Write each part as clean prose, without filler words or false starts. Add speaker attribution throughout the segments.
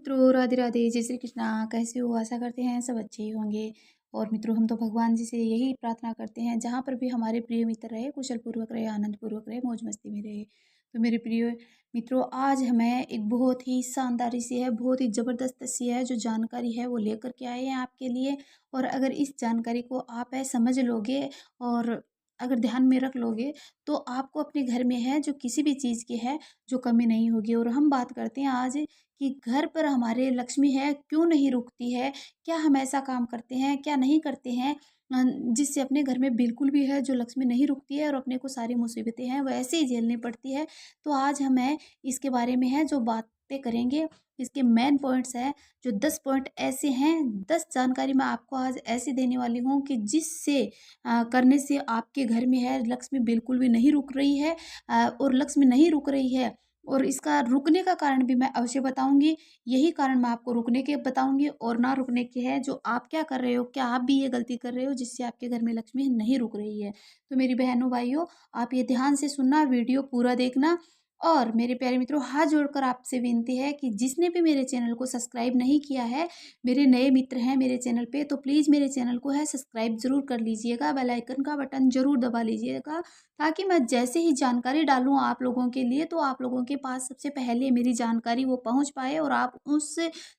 Speaker 1: मित्रों, राधे राधे, जय श्री कृष्णा। कैसे हो? आशा करते हैं सब अच्छे ही होंगे। और मित्रों, हम तो भगवान जी से यही प्रार्थना करते हैं, जहाँ पर भी हमारे प्रिय मित्र रहे, कुशल पूर्वक रहे, आनंद पूर्वक रहे, मौज मस्ती में रहे। तो मेरे प्रिय मित्रों, आज हमें एक बहुत ही शानदार सी है, बहुत ही ज़बरदस्त सी है जो जानकारी है वो लेकर के आए हैं आपके लिए। और अगर इस जानकारी को आप समझ लोगे और अगर ध्यान में रख लोगे, तो आपको अपने घर में है जो किसी भी चीज़ की है जो कमी नहीं होगी। और हम बात करते हैं आज कि घर पर हमारे लक्ष्मी है क्यों नहीं रुकती है, क्या हम ऐसा काम करते हैं, क्या नहीं करते हैं जिससे अपने घर में बिल्कुल भी है जो लक्ष्मी नहीं रुकती है और अपने को सारी मुसीबतें हैं वो ऐसे ही झेलनी पड़ती है। तो आज हमें इसके बारे में है जो बातें करेंगे, इसके मेन पॉइंट्स हैं, जो 10 पॉइंट ऐसे हैं, 10 जानकारी मैं आपको आज ऐसी देने वाली हूँ कि जिससे करने से आपके घर में है लक्ष्मी बिल्कुल भी नहीं रुक रही है। और लक्ष्मी नहीं रुक रही है और इसका रुकने का कारण भी मैं अवश्य बताऊंगी। यही कारण मैं आपको रुकने के बताऊंगी और ना रुकने के है जो आप क्या कर रहे हो, क्या आप भी ये गलती कर रहे हो जिससे आपके घर में लक्ष्मी नहीं रुक रही है। तो मेरी बहनों भाइयों, आप ये ध्यान से सुनना, वीडियो पूरा देखना। और मेरे प्यारे मित्रों, हाथ जोड़कर आपसे विनती है कि जिसने भी मेरे चैनल को सब्सक्राइब नहीं किया है, मेरे नए मित्र हैं मेरे चैनल पे, तो प्लीज़ मेरे चैनल को है सब्सक्राइब जरूर कर लीजिएगा, बेल आइकन का बटन जरूर दबा लीजिएगा, ताकि मैं जैसे ही जानकारी डालूँ आप लोगों के लिए तो आप लोगों के पास सबसे पहले मेरी जानकारी वो पहुंच पाए और आप उस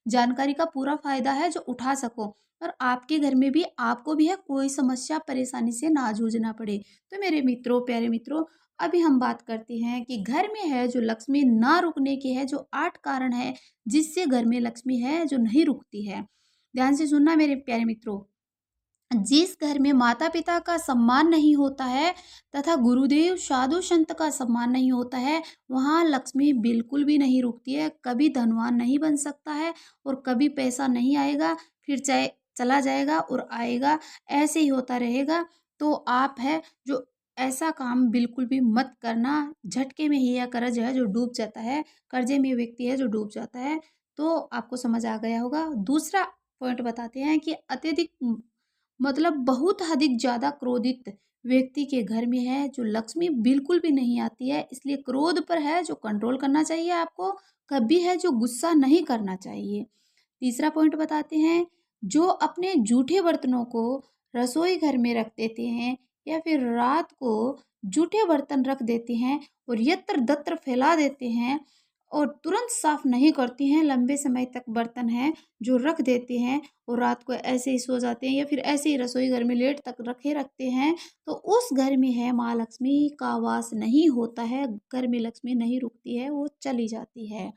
Speaker 1: जानकारी का पूरा फायदा है जो उठा सको और आपके घर में भी आपको भी है कोई समस्या परेशानी से ना जूझना पड़े। तो मेरे मित्रों, प्यारे मित्रों, अभी हम बात करते हैं कि घर में है जो लक्ष्मी ना रुकने के है जो 8 कारण है जिससे घर में लक्ष्मी है जो नहीं रुकती है। ध्यान से सुनना मेरे प्यारे मित्रों। जिस घर में माता पिता का सम्मान नहीं होता है तथा गुरुदेव साधु संत का सम्मान नहीं होता है, वहाँ लक्ष्मी बिल्कुल भी नहीं रुकती है। कभी धनवान नहीं बन सकता है और कभी पैसा नहीं आएगा, फिर चाहे चला जाएगा और आएगा, ऐसे ही होता रहेगा। तो आप है जो ऐसा काम बिल्कुल भी मत करना। झटके में ही यह कर्ज है जो डूब जाता है, कर्जे में व्यक्ति है जो डूब जाता है। तो आपको समझ आ गया होगा। दूसरा पॉइंट बताते हैं कि अत्यधिक मतलब बहुत अधिक ज़्यादा क्रोधित व्यक्ति के घर में है जो लक्ष्मी बिल्कुल भी नहीं आती है, इसलिए क्रोध पर है जो कंट्रोल करना चाहिए आपको, कभी है जो गुस्सा नहीं करना चाहिए। तीसरा पॉइंट बताते हैं, जो अपने जूठे बर्तनों को रसोई घर में रख देते हैं या फिर रात को जूठे बर्तन रख देते हैं और यत्र दत्र फैला देते हैं और तुरंत साफ नहीं करती हैं, लंबे समय तक बर्तन हैं जो रख देते हैं और रात को ऐसे ही सो जाते हैं या फिर ऐसे ही रसोई घर में लेट तक रखे रखते हैं, तो उस घर में है माँ लक्ष्मी का वास नहीं होता है, घर में लक्ष्मी नहीं रुकती है, वो चली जाती है।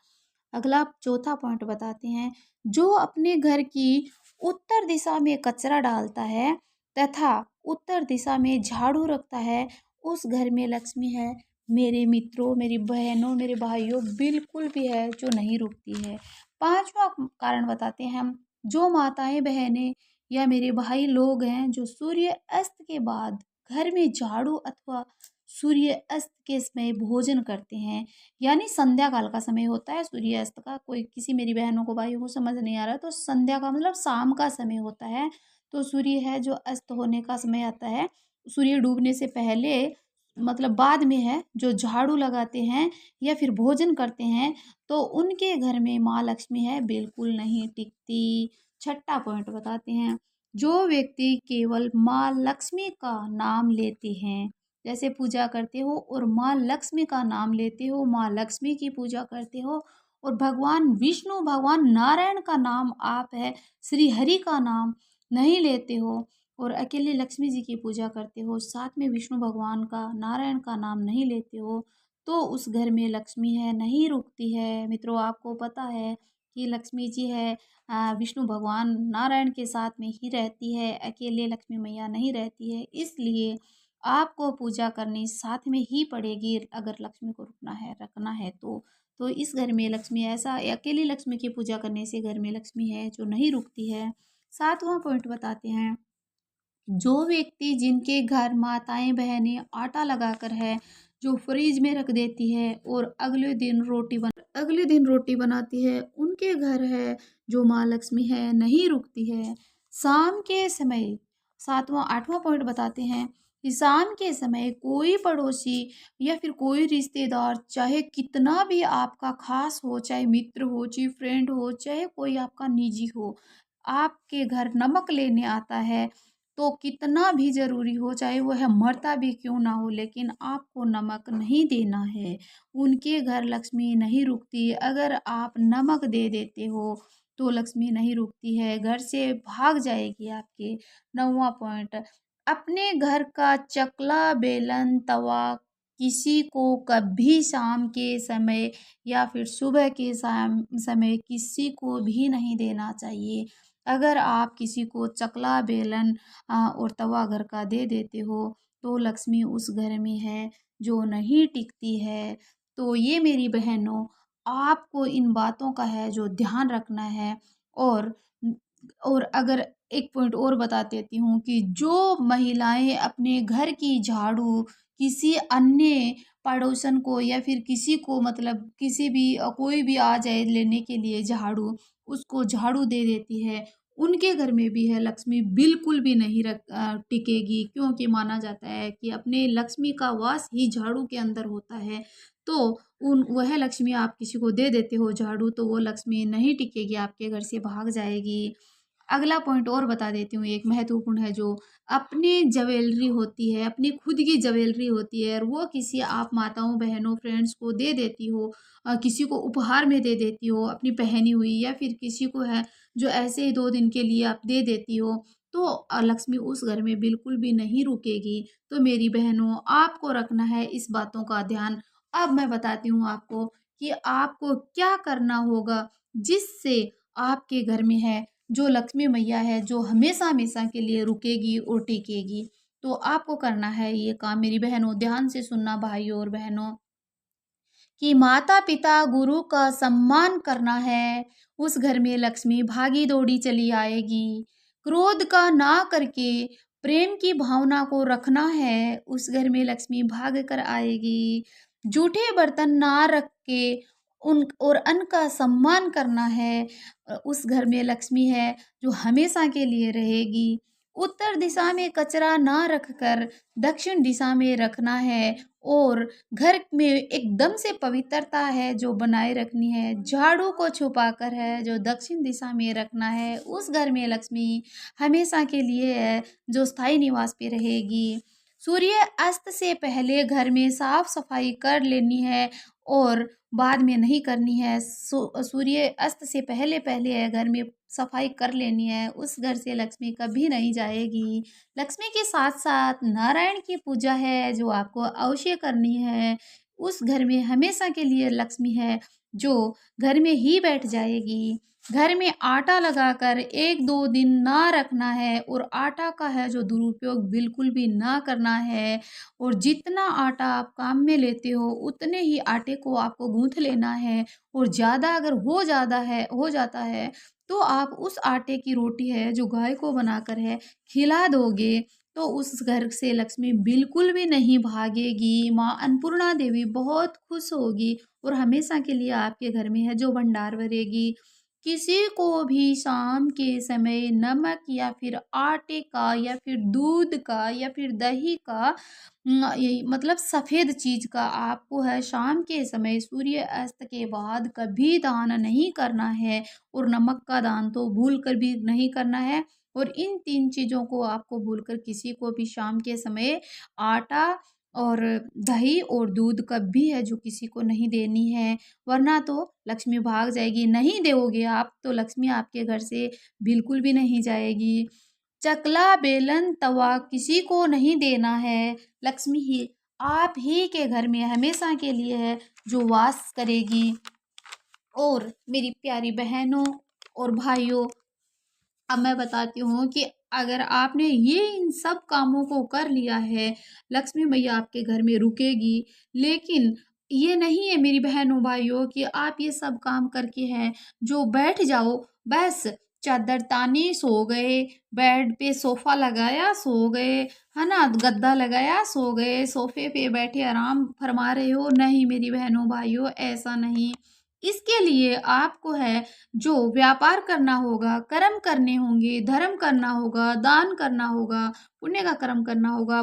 Speaker 1: अगला चौथा पॉइंट बताते हैं, जो अपने घर की उत्तर दिशा में कचरा डालता है तथा उत्तर दिशा में झाड़ू रखता है, उस घर में लक्ष्मी है मेरे मित्रों, मेरी बहनों, मेरे भाइयों बिल्कुल भी है जो नहीं रुकती है। पांचवा कारण बताते हैं हम, जो माताएं बहनें या मेरे भाई लोग हैं जो सूर्य अस्त के बाद घर में झाड़ू अथवा सूर्य अस्त के समय भोजन करते हैं, यानी संध्या काल का समय होता है सूर्य अस्त का। कोई किसी मेरी बहनों को भाइयों को समझ नहीं आ रहा, तो संध्या का मतलब शाम का समय होता है। तो सूर्य है जो अस्त होने का समय आता है, सूर्य डूबने से पहले मतलब बाद में है जो झाड़ू लगाते हैं या फिर भोजन करते हैं, तो उनके घर में माँ लक्ष्मी है बिल्कुल नहीं टिकती। छठा पॉइंट बताते हैं, जो व्यक्ति केवल माँ लक्ष्मी का नाम लेते हैं, जैसे पूजा करते हो और माँ लक्ष्मी का नाम लेते हो, माँ लक्ष्मी की पूजा करते हो और भगवान विष्णु भगवान नारायण का नाम आप है श्री हरि का नाम नहीं लेते हो और अकेले लक्ष्मी जी की पूजा करते हो, साथ में विष्णु भगवान का नारायण का नाम नहीं लेते हो, तो उस घर में लक्ष्मी है नहीं रुकती है। मित्रों, आपको पता है कि लक्ष्मी जी है विष्णु भगवान नारायण के साथ में ही रहती है, अकेले लक्ष्मी मैया नहीं रहती है, इसलिए आपको पूजा करनी साथ में ही पड़ेगी अगर लक्ष्मी को रुकना है रखना है तो इस घर में लक्ष्मी ऐसा अकेली लक्ष्मी की पूजा करने से घर में लक्ष्मी है जो नहीं रुकती है। सातवां पॉइंट बताते हैं, जो व्यक्ति जिनके घर माताएं बहनें आटा लगाकर है जो फ्रिज में रख देती है और अगले दिन रोटी बनाती है, उनके घर है जो माँ लक्ष्मी है नहीं रुकती है। शाम के समय सातवां आठवां पॉइंट बताते हैं, कि शाम के समय कोई पड़ोसी या फिर कोई रिश्तेदार, चाहे कितना भी आपका ख़ास हो, चाहे मित्र हो, चाहे फ्रेंड हो, चाहे कोई आपका निजी हो, आपके घर नमक लेने आता है, तो कितना भी ज़रूरी हो, चाहे वह मरता भी क्यों ना हो, लेकिन आपको नमक नहीं देना है। उनके घर लक्ष्मी नहीं रुकती। अगर आप नमक दे देते हो, तो लक्ष्मी नहीं रुकती है, घर से भाग जाएगी आपके। 9वाँ पॉइंट, अपने घर का चकला, बेलन, तवा किसी को कभी शाम के समय या फिर सुबह के समय किसी को भी नहीं देना चाहिए। अगर आप किसी को चकला, बेलन और तवा घर का दे देते हो, तो लक्ष्मी उस घर में है जो नहीं टिकती है। तो ये मेरी बहनों, आपको इन बातों का है जो ध्यान रखना है। और और अगर एक पॉइंट और बता देती हूँ कि जो महिलाएं अपने घर की झाड़ू किसी अन्य पड़ोसन को या फिर किसी को, मतलब किसी भी कोई भी आ जाए लेने के लिए झाड़ू, उसको झाड़ू दे देती है, उनके घर में भी है लक्ष्मी बिल्कुल भी नहीं टिकेगी, क्योंकि माना जाता है कि अपने लक्ष्मी का वास ही झाड़ू के अंदर होता है। तो उन वह लक्ष्मी आप किसी को दे देते हो झाड़ू, तो वो लक्ष्मी नहीं टिकेगी, आपके घर से भाग जाएगी। अगला पॉइंट और बता देती हूँ, एक महत्वपूर्ण है जो अपनी ज्वेलरी होती है, अपनी खुद की ज्वेलरी होती है, और वो किसी आप माताओं, बहनों, फ्रेंड्स को दे देती हो, किसी को उपहार में दे देती हो अपनी पहनी हुई, या फिर किसी को है जो ऐसे ही 2 दिन के लिए आप दे देती हो, तो लक्ष्मी उस घर में बिल्कुल भी नहीं रुकेगी। तो मेरी बहनों, आपको रखना है इस बातों का ध्यान। अब मैं बताती हूँ आपको कि आपको क्या करना होगा, जिससे आपके घर में है जो लक्ष्मी मैया है, जो हमेशा-हमेशा के लिए रुकेगी और टिकेगी। तो आपको करना है ये काम मेरी बहनों, ध्यान से सुनना भाइयों और बहनों, कि माता-पिता, गुरु का सम्मान करना है, उस घर में लक्ष्मी भागी-दौड़ी चली आएगी। क्रोध का ना करके प्रेम की भावना को रखना है, उस घर में लक्ष्मी भाग कर आएगी। जूठे बर्तन ना रख के उन और अन्न का सम्मान करना है, उस घर में लक्ष्मी है जो हमेशा के लिए रहेगी। उत्तर दिशा में कचरा ना रखकर दक्षिण दिशा में रखना है, और घर में एकदम से पवित्रता है जो बनाए रखनी है। झाड़ू को छुपाकर है जो दक्षिण दिशा में रखना है, उस घर में लक्ष्मी हमेशा के लिए है जो स्थायी निवास पे रहेगी। सूर्य अस्त से पहले घर में साफ सफाई कर लेनी है, और बाद में नहीं करनी है। सूर्य अस्त से पहले पहले है घर में सफाई कर लेनी है, उस घर से लक्ष्मी कभी नहीं जाएगी। लक्ष्मी के साथ-साथ नारायण की पूजा है जो आपको अवश्य करनी है। उस घर में हमेशा के लिए लक्ष्मी है जो घर में ही बैठ जाएगी। घर में आटा लगाकर 1-2 दिन ना रखना है, और आटा का है जो दुरुपयोग बिल्कुल भी ना करना है, और जितना आटा आप काम में लेते हो उतने ही आटे को आपको गूँथ लेना है, और ज़्यादा अगर हो जाता है, तो आप उस आटे की रोटी है जो गाय को बनाकर है खिला दोगे, तो उस घर से लक्ष्मी बिल्कुल भी नहीं भागेगी। माँ अन्नपूर्णा देवी बहुत खुश होगी, और हमेशा के लिए आपके घर में है जो भंडार भरेगी। किसी को भी शाम के समय नमक या फिर आटे का या फिर दूध का या फिर दही का, यही मतलब सफ़ेद चीज़ का आपको है शाम के समय सूर्य अस्त के बाद कभी दान नहीं करना है, और नमक का दान तो भूल कर भी नहीं करना है। और इन 3 चीज़ों को आपको भूलकर किसी को भी शाम के समय आटा और दही और दूध कभी है जो किसी को नहीं देनी है, वरना तो लक्ष्मी भाग जाएगी। नहीं दोगे आप तो लक्ष्मी आपके घर से बिल्कुल भी नहीं जाएगी। चकला, बेलन, तवा किसी को नहीं देना है, लक्ष्मी ही आप ही के घर में हमेशा के लिए है जो वास करेगी। और मेरी प्यारी बहनों और भाइयों, अब मैं बताती हूँ कि अगर आपने ये इन सब कामों को कर लिया है, लक्ष्मी मैया आपके घर में रुकेगी। लेकिन ये नहीं है मेरी बहनों भाइयों कि आप ये सब काम करके हैं जो बैठ जाओ, बस चादर तानी सो गए, बेड पे सोफा लगाया सो गए, है ना, गद्दा लगाया सो गए, सोफे पे बैठे आराम फरमा रहे हो। नहीं मेरी बहनों भाइयों, ऐसा नहीं। इसके लिए आपको है जो व्यापार करना होगा, कर्म करने होंगे, धर्म करना होगा, दान करना होगा, पुण्य का कर्म करना होगा,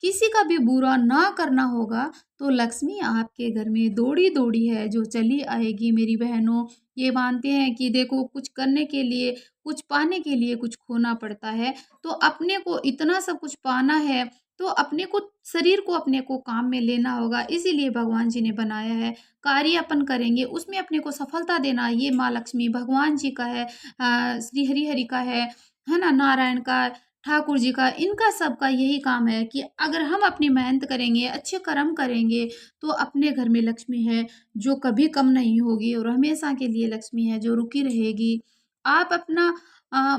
Speaker 1: किसी का भी बुरा ना करना होगा, तो लक्ष्मी आपके घर में दौड़ी-दौड़ी है जो चली आएगी मेरी बहनों। ये मानते हैं कि देखो कुछ करने के लिए, कुछ पाने के लिए कुछ खोना पड़ता है, तो अपने को इतना सब कुछ पाना है, तो अपने को शरीर को अपने को काम में लेना होगा, इसीलिए भगवान जी ने बनाया है। कार्य अपन करेंगे उसमें अपने को सफलता देना ये माँ लक्ष्मी भगवान जी का है, श्री हरि हरि का है ना, नारायण का, ठाकुर जी का, इनका सबका यही काम है कि अगर हम अपनी मेहनत करेंगे, अच्छे कर्म करेंगे, तो अपने घर में लक्ष्मी है जो कभी कम नहीं होगी और हमेशा के लिए लक्ष्मी है जो रुकी रहेगी। आप अपना अ,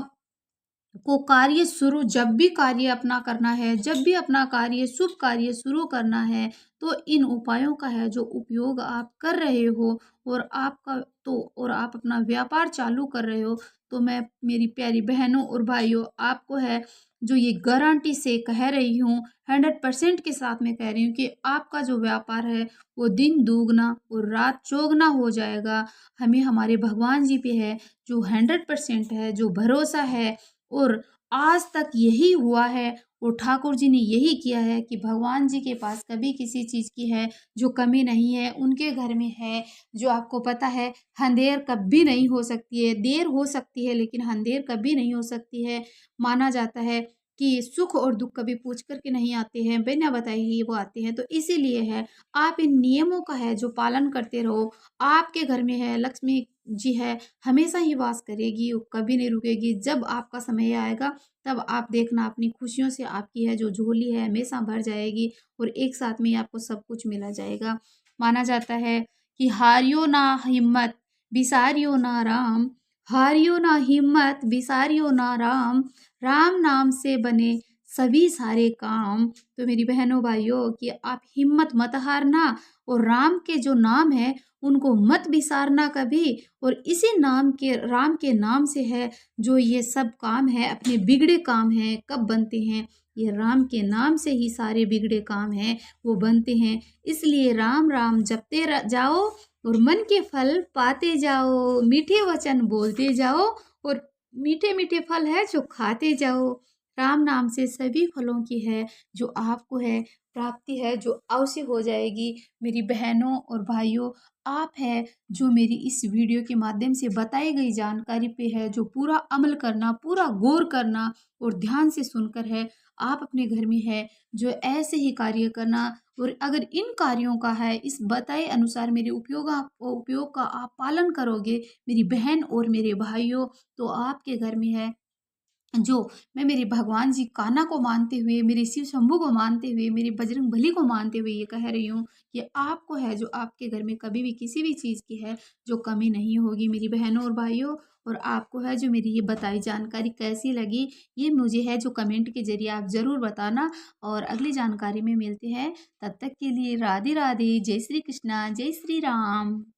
Speaker 1: को कार्य शुरू जब भी कार्य अपना करना है, जब भी अपना कार्य शुभ कार्य शुरू करना है, तो इन उपायों का है जो उपयोग आप कर रहे हो और आप अपना व्यापार चालू कर रहे हो, तो मैं मेरी प्यारी बहनों और भाइयों आपको है जो ये गारंटी से कह रही हूँ, 100% के साथ में कह रही हूँ कि आपका जो व्यापार है वो दिन दोगुना और रात चौगुना हो जाएगा। हमें हमारे भगवान जी पे है जो 100% है, जो भरोसा है और आज तक यही हुआ है और ठाकुर जी ने यही किया है कि भगवान जी के पास कभी किसी चीज़ की है जो कमी नहीं है, उनके घर में है जो आपको पता है अंधेर कभी नहीं हो सकती है, देर हो सकती है लेकिन अंधेर कभी नहीं हो सकती है। माना जाता है कि सुख और दुख कभी पूछ कर के नहीं आते हैं, बिना बताए ही वो आते हैं, तो इसीलिए है आप इन नियमों का है जो पालन करते रहो। आपके घर में है लक्ष्मी जी है, हमेशा ही वास करेगी और कभी नहीं रुकेगी। जब आपका समय आएगा तब आप देखना अपनी खुशियों से आपकी है जो झोली है हमेशा भर जाएगी और एक साथ में ही आपको सब कुछ मिला जाएगा। माना जाता है कि हारियो ना हिम्मत, बिसारियो ना राम, हारियो ना हिम्मत, बिसारियो ना राम, राम नाम से बने सभी सारे काम। तो मेरी बहनों भाइयों कि आप हिम्मत मत हारना और राम के जो नाम है उनको मत बिसारना कभी और इसी नाम के राम के नाम से है जो ये सब काम है अपने बिगड़े काम हैं कब बनते हैं, ये राम के नाम से ही सारे बिगड़े काम हैं वो बनते हैं। इसलिए राम राम जपते जाओ और मन के फल पाते जाओ, मीठे वचन बोलते जाओ और मीठे मीठे फल है जो खाते जाओ। राम नाम से सभी फलों की है जो आपको है प्राप्ति है जो अवश्य हो जाएगी। मेरी बहनों और भाइयों आप है जो मेरी इस वीडियो के माध्यम से बताई गई जानकारी पे है जो पूरा अमल करना, पूरा गौर करना और ध्यान से सुनकर है आप अपने घर में है जो ऐसे ही कार्य करना और अगर इन कार्यों का है इस बताए अनुसार मेरे उपयोग का आप पालन करोगे मेरी बहन और मेरे भाइयों, तो आपके घर में है जो मैं मेरे भगवान जी कान्हा को मानते हुए, मेरे शिव शंभू को मानते हुए, मेरे बजरंगबली को मानते हुए ये कह रही हूँ कि आपको है जो आपके घर में कभी भी किसी भी चीज़ की है जो कमी नहीं होगी मेरी बहनों और भाइयों। और आपको है जो मेरी ये बताई जानकारी कैसी लगी ये मुझे है जो कमेंट के ज़रिए आप ज़रूर बताना और अगली जानकारी में मिलते हैं। तब तक के लिए राधे राधे, जय श्री कृष्णा, जय श्री राम।